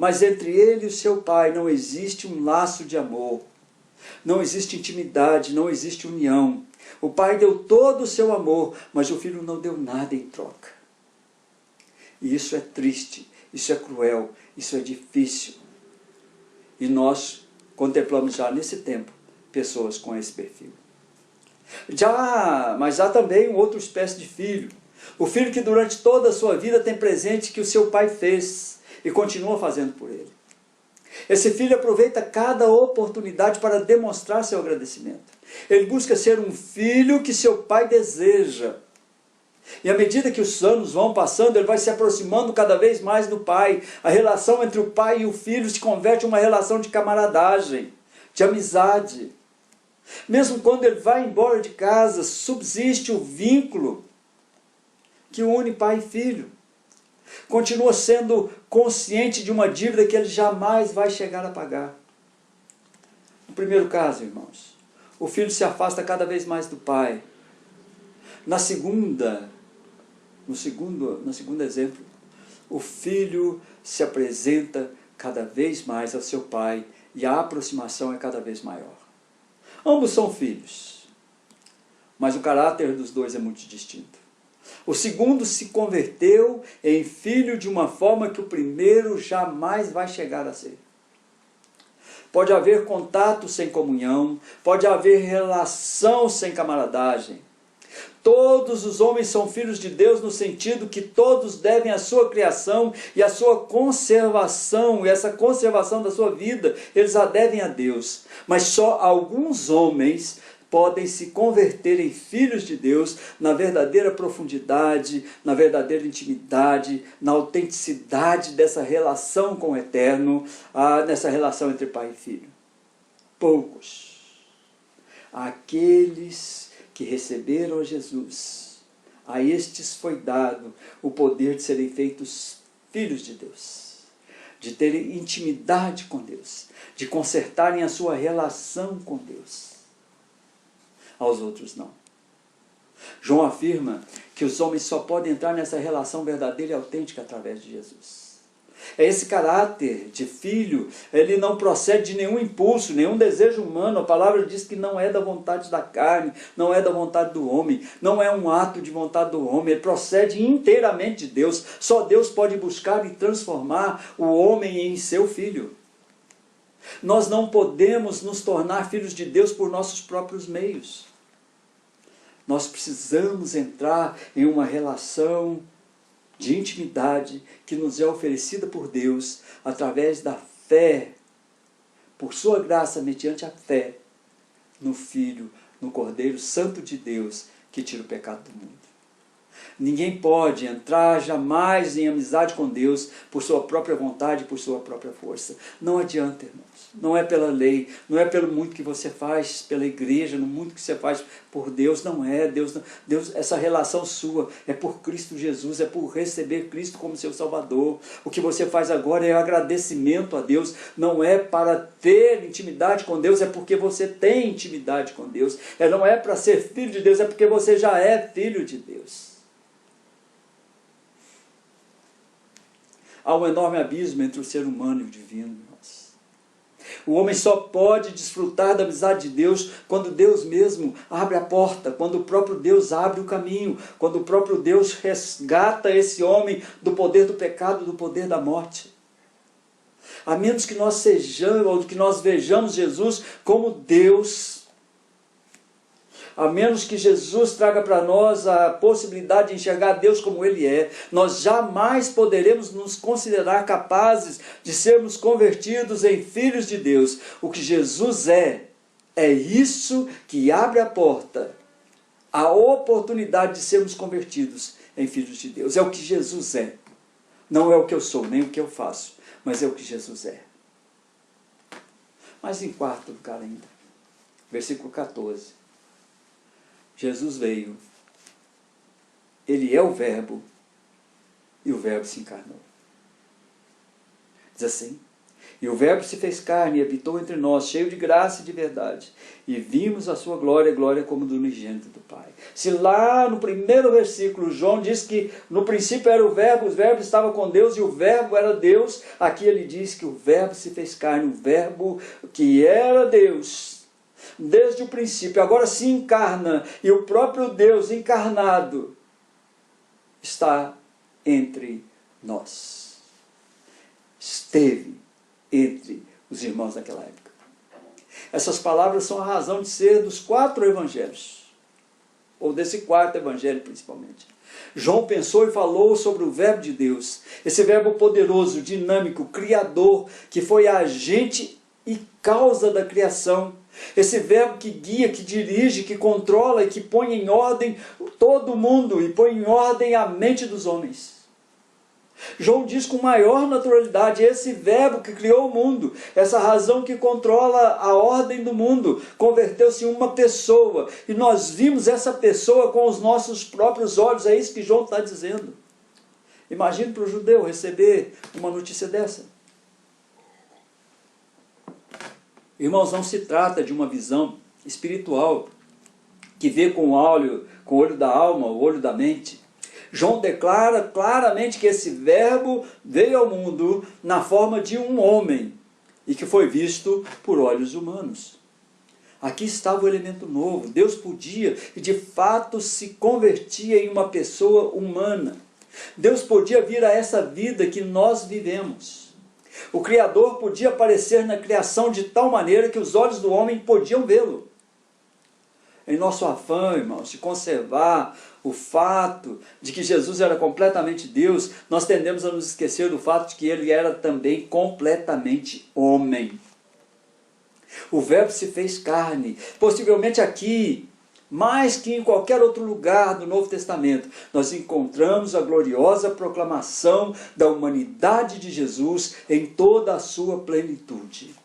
F: Mas entre ele e o seu pai não existe um laço de amor, não existe intimidade, não existe união. O pai deu todo o seu amor, mas o filho não deu nada em troca. E isso é triste, isso é cruel, isso é difícil. E nós contemplamos já nesse tempo pessoas com esse perfil. Mas há também uma outra espécie de filho. O filho que durante toda a sua vida tem presente que o seu pai fez e continua fazendo por ele. Esse filho aproveita cada oportunidade para demonstrar seu agradecimento. Ele busca ser um filho que seu pai deseja. E à medida que os anos vão passando, ele vai se aproximando cada vez mais do pai. A relação entre o pai e o filho se converte em uma relação de camaradagem, de amizade. Mesmo quando ele vai embora de casa, subsiste o vínculo que une pai e filho. Continua sendo consciente de uma dívida que ele jamais vai chegar a pagar. No primeiro caso, irmãos, o filho se afasta cada vez mais do pai. No segundo exemplo, o filho se apresenta cada vez mais ao seu pai e a aproximação é cada vez maior. Ambos são filhos, mas o caráter dos dois é muito distinto. O segundo se converteu em filho de uma forma que o primeiro jamais vai chegar a ser. Pode haver contato sem comunhão, pode haver relação sem camaradagem. Todos os homens são filhos de Deus no sentido que todos devem a sua criação e a sua conservação, e essa conservação da sua vida, eles a devem a Deus. Mas só alguns homens podem se converter em filhos de Deus na verdadeira profundidade, na verdadeira intimidade, na autenticidade dessa relação com o Eterno, nessa relação entre pai e filho. Poucos. Aqueles que receberam a Jesus, a estes foi dado o poder de serem feitos filhos de Deus, de terem intimidade com Deus, de consertarem a sua relação com Deus. Aos outros não. João afirma que os homens só podem entrar nessa relação verdadeira e autêntica através de Jesus. Esse caráter de filho, ele não procede de nenhum impulso, nenhum desejo humano. A palavra diz que não é da vontade da carne, não é da vontade do homem, não é um ato de vontade do homem, ele procede inteiramente de Deus. Só Deus pode buscar e transformar o homem em seu filho. Nós não podemos nos tornar filhos de Deus por nossos próprios meios. Nós precisamos entrar em uma relação de intimidade que nos é oferecida por Deus através da fé, por sua graça, mediante a fé no Filho, no Cordeiro Santo de Deus, que tira o pecado do mundo. Ninguém pode entrar jamais em amizade com Deus por sua própria vontade, por sua própria força. Não adianta, irmãos. Não é pela lei, não é pelo muito que você faz pela igreja, no muito que você faz por Deus. Não é. Deus, essa relação sua é por Cristo Jesus, é por receber Cristo como seu Salvador. O que você faz agora é agradecimento a Deus. Não é para ter intimidade com Deus, é porque você tem intimidade com Deus. Não é para ser filho de Deus, é porque você já é filho de Deus. Há um enorme abismo entre o ser humano e o divino, irmãos. O homem só pode desfrutar da amizade de Deus quando Deus mesmo abre a porta, quando o próprio Deus abre o caminho, quando o próprio Deus resgata esse homem do poder do pecado, do poder da morte. A menos que nós sejamos, ou que nós vejamos Jesus como Deus, a menos que Jesus traga para nós a possibilidade de enxergar Deus como Ele é, nós jamais poderemos nos considerar capazes de sermos convertidos em filhos de Deus. O que Jesus é isso que abre a porta, a oportunidade de sermos convertidos em filhos de Deus. É o que Jesus é. Não é o que eu sou, nem o que eu faço, mas é o que Jesus é. Mas em quarto lugar ainda, versículo 14. Jesus veio, Ele é o Verbo, e o Verbo se encarnou. Diz assim: e o Verbo se fez carne e habitou entre nós, cheio de graça e de verdade, e vimos a sua glória, glória como do unigênito do Pai. Se lá no primeiro versículo João diz que no princípio era o Verbo estava com Deus e o Verbo era Deus, aqui ele diz que o Verbo se fez carne, o Verbo que era Deus desde o princípio, agora se encarna, e o próprio Deus encarnado está entre nós. Esteve entre os irmãos daquela época. Essas palavras são a razão de ser dos 4 evangelhos. ou desse quarto evangelho principalmente. João pensou e falou sobre o verbo de Deus, esse verbo poderoso, dinâmico, criador, que foi agente e causa da criação, esse verbo que guia, que dirige, que controla e que põe em ordem todo o mundo e põe em ordem a mente dos homens. João diz com maior naturalidade, esse verbo que criou o mundo, essa razão que controla a ordem do mundo, converteu-se em uma pessoa, e nós vimos essa pessoa com os nossos próprios olhos, é isso que João está dizendo. Imagine para o judeu receber uma notícia dessa. Irmãos, não se trata de uma visão espiritual, que vê com o olho da alma, o olho da mente. João declara claramente que esse verbo veio ao mundo na forma de um homem e que foi visto por olhos humanos. Aqui estava o elemento novo. Deus podia e de fato se convertia em uma pessoa humana. Deus podia vir a essa vida que nós vivemos. O Criador podia aparecer na criação de tal maneira que os olhos do homem podiam vê-lo. Em nosso afã, irmãos, de conservar o fato de que Jesus era completamente Deus, nós tendemos a nos esquecer do fato de que ele era também completamente homem. O verbo se fez carne. Possivelmente aqui, mais que em qualquer outro lugar do Novo Testamento, nós encontramos a gloriosa proclamação da humanidade de Jesus em toda a sua plenitude.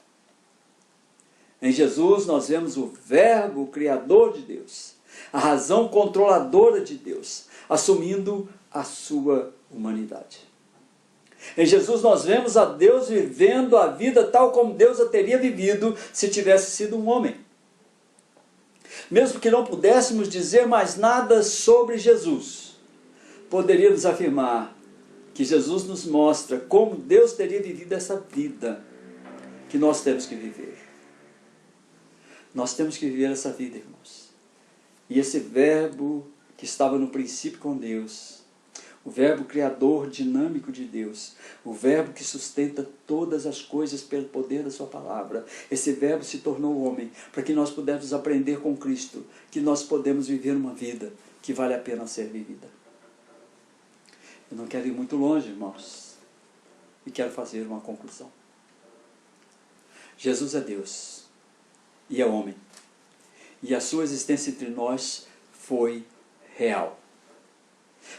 F: Em Jesus nós vemos o verbo, o criador de Deus, a razão controladora de Deus, assumindo a sua humanidade. Em Jesus nós vemos a Deus vivendo a vida tal como Deus a teria vivido se tivesse sido um homem. Mesmo que não pudéssemos dizer mais nada sobre Jesus, poderíamos afirmar que Jesus nos mostra como Deus teria vivido essa vida que nós temos que viver. Nós temos que viver essa vida, irmãos. E esse verbo que estava no princípio com Deus, o verbo criador dinâmico de Deus, o verbo que sustenta todas as coisas pelo poder da sua palavra, esse verbo se tornou homem, para que nós pudéssemos aprender com Cristo, que nós podemos viver uma vida que vale a pena ser vivida. Eu não quero ir muito longe, irmãos, e quero fazer uma conclusão. Jesus é Deus. E é homem. E a sua existência entre nós foi real.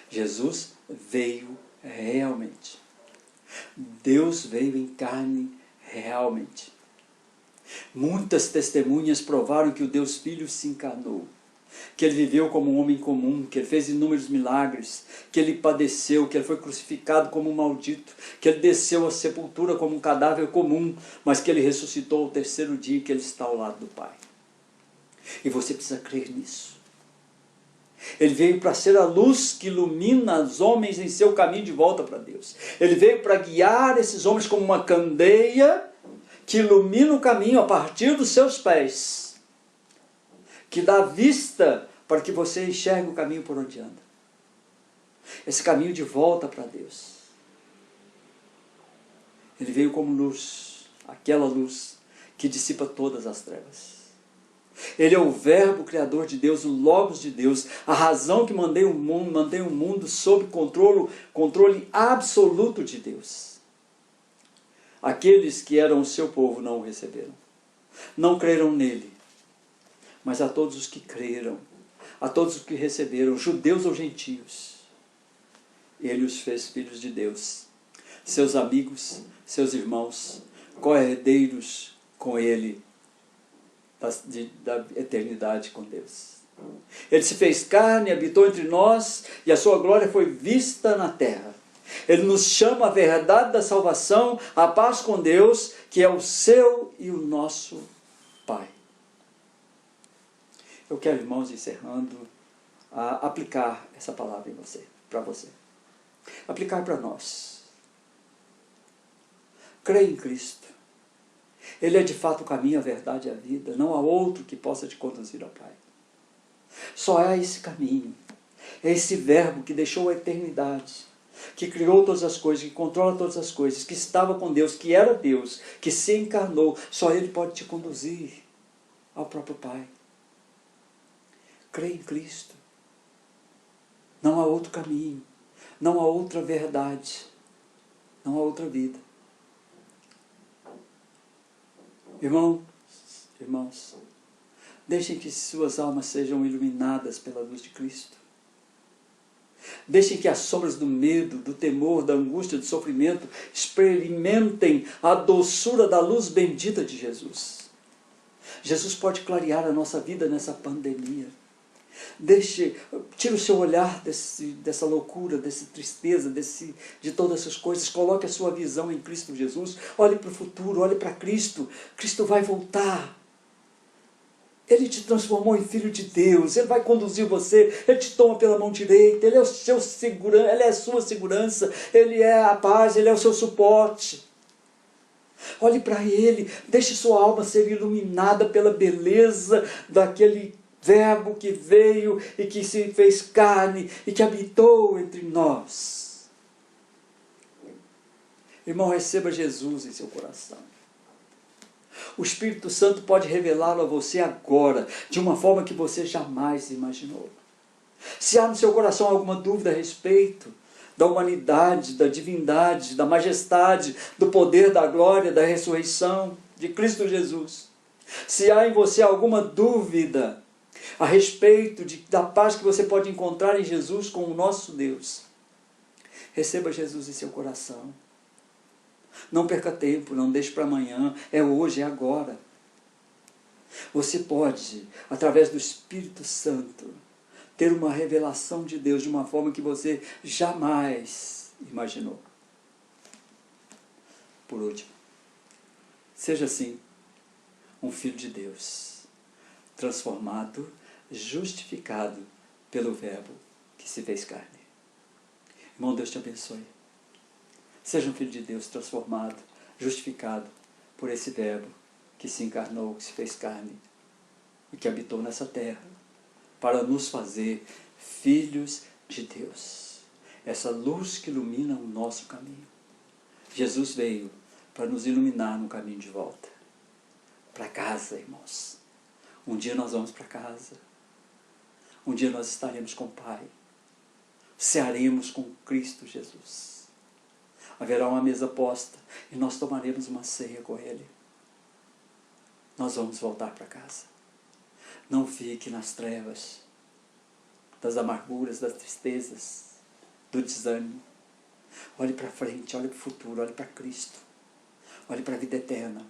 F: Jesus veio realmente. Deus veio em carne realmente. Muitas testemunhas provaram que o Deus Filho se encarnou, que ele viveu como um homem comum, que ele fez inúmeros milagres, que ele padeceu, que ele foi crucificado como um maldito, que ele desceu à sepultura como um cadáver comum, mas que ele ressuscitou ao terceiro dia e que ele está ao lado do Pai. E você precisa crer nisso. Ele veio para ser a luz que ilumina os homens em seu caminho de volta para Deus. Ele veio para guiar esses homens como uma candeia que ilumina o caminho a partir dos seus pés, que dá vista para que você enxergue o caminho por onde anda. Esse caminho de volta para Deus. Ele veio como luz, aquela luz que dissipa todas as trevas. Ele é o verbo criador de Deus, o Logos de Deus, a razão que mantém o mundo sob controle absoluto de Deus. Aqueles que eram o seu povo não o receberam, não creram nele. Mas a todos os que creram, a todos os que receberam, judeus ou gentios, ele os fez filhos de Deus, seus amigos, seus irmãos, co-herdeiros com ele, da eternidade com Deus. Ele se fez carne, habitou entre nós, e a sua glória foi vista na terra. Ele nos chama à verdade da salvação, à paz com Deus, que é o seu e o nosso Pai. Eu quero, irmãos, encerrando, a aplicar essa palavra em você, para você. Aplicar para nós. Creia em Cristo. Ele é de fato o caminho, a verdade e a vida. Não há outro que possa te conduzir ao Pai. Só há esse caminho. É esse verbo que deixou a eternidade, que criou todas as coisas, que controla todas as coisas, que estava com Deus, que era Deus, que se encarnou. Só Ele pode te conduzir ao próprio Pai. Creia em Cristo. Não há outro caminho, não há outra verdade, não há outra vida. Irmãos, deixem que suas almas sejam iluminadas pela luz de Cristo. Deixem que as sombras do medo, do temor, da angústia, do sofrimento experimentem a doçura da luz bendita de Jesus. Jesus pode clarear a nossa vida nessa pandemia. Tire o seu olhar dessa loucura, dessa tristeza, de todas essas coisas. Coloque a sua visão em Cristo Jesus. Olhe para o futuro, olhe para Cristo. Cristo vai voltar. Ele te transformou em filho de Deus. Ele vai conduzir você. Ele te toma pela mão direita. Ele é Ele é a sua segurança. Ele é a paz. Ele é o seu suporte. Olhe para Ele. Deixe sua alma ser iluminada pela beleza daquele Verbo que veio e que se fez carne e que habitou entre nós. Irmão, receba Jesus em seu coração. O Espírito Santo pode revelá-lo a você agora, de uma forma que você jamais imaginou. Se há no seu coração alguma dúvida a respeito da humanidade, da divindade, da majestade, do poder, da glória, da ressurreição de Cristo Jesus, se há em você alguma dúvida a respeito da paz que você pode encontrar em Jesus com o nosso Deus, receba Jesus em seu coração. Não perca tempo, não deixe para amanhã, é hoje, é agora. Você pode, através do Espírito Santo, ter uma revelação de Deus de uma forma que você jamais imaginou. Por último, seja assim um filho de Deus, transformado, justificado pelo Verbo que se fez carne. Irmão, Deus te abençoe. Seja um filho de Deus transformado, justificado por esse Verbo que se encarnou, que se fez carne e que habitou nessa terra para nos fazer filhos de Deus. Essa luz que ilumina o nosso caminho. Jesus veio para nos iluminar no caminho de volta. Para casa, irmãos. Um dia nós vamos para casa. Um dia nós estaremos com o Pai. Cearemos com Cristo Jesus. Haverá uma mesa posta e nós tomaremos uma ceia com Ele. Nós vamos voltar para casa. Não fique nas trevas, das amarguras, das tristezas, do desânimo. Olhe para frente, olhe para o futuro, olhe para Cristo. Olhe para a vida eterna.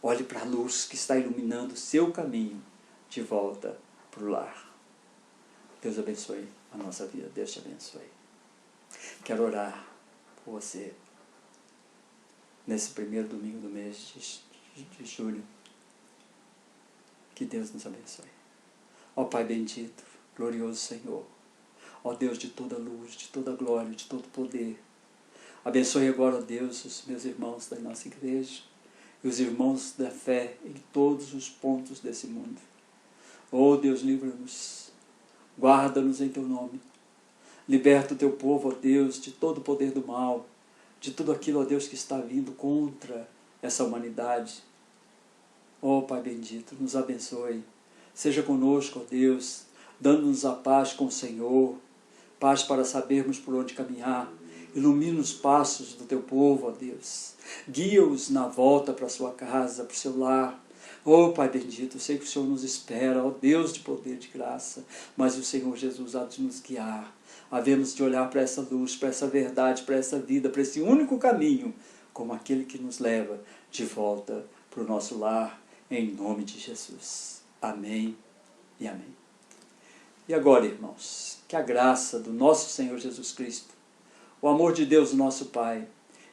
F: Olhe para a luz que está iluminando o seu caminho de volta para o lar. Deus abençoe a nossa vida. Deus te abençoe. Quero orar por você nesse primeiro domingo do mês de julho. Que Deus nos abençoe. Ó Pai bendito, glorioso Senhor, ó Deus de toda luz, de toda glória, de todo poder, abençoe agora, ó Deus, os meus irmãos da nossa igreja e os irmãos da fé em todos os pontos desse mundo. Ó Deus, livra-nos, guarda-nos em Teu nome. Liberta o Teu povo, ó Deus, de todo o poder do mal, de tudo aquilo, ó Deus, que está vindo contra essa humanidade. Ó Pai bendito, nos abençoe. Seja conosco, ó Deus, dando-nos a paz com o Senhor, paz para sabermos por onde caminhar. Ilumina os passos do Teu povo, ó Deus. Guia-os na volta para a sua casa, para o seu lar. Ó Pai bendito, eu sei que o Senhor nos espera, ó Deus de poder e de graça, mas o Senhor Jesus há de nos guiar. Havemos de olhar para essa luz, para essa verdade, para essa vida, para esse único caminho, como aquele que nos leva de volta para o nosso lar, em nome de Jesus. Amém e amém. E agora, irmãos, que a graça do nosso Senhor Jesus Cristo, o amor de Deus, nosso Pai,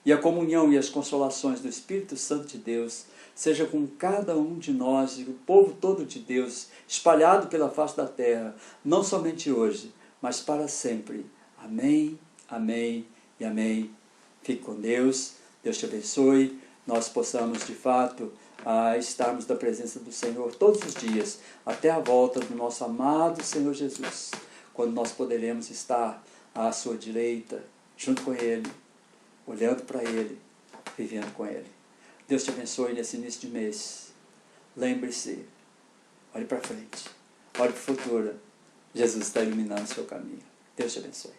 F: e a comunhão e as consolações do Espírito Santo de Deus, seja com cada um de nós e o povo todo de Deus, espalhado pela face da terra, não somente hoje, mas para sempre. Amém, amém e amém. Fique com Deus, Deus te abençoe, nós possamos de fato estarmos da presença do Senhor todos os dias, até a volta do nosso amado Senhor Jesus, quando nós poderemos estar à sua direita, junto com Ele, olhando para Ele, vivendo com Ele. Deus te abençoe nesse início de mês. Lembre-se, olhe para frente, olhe para o futuro. Jesus está iluminando o seu caminho. Deus te abençoe.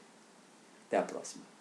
F: Até a próxima.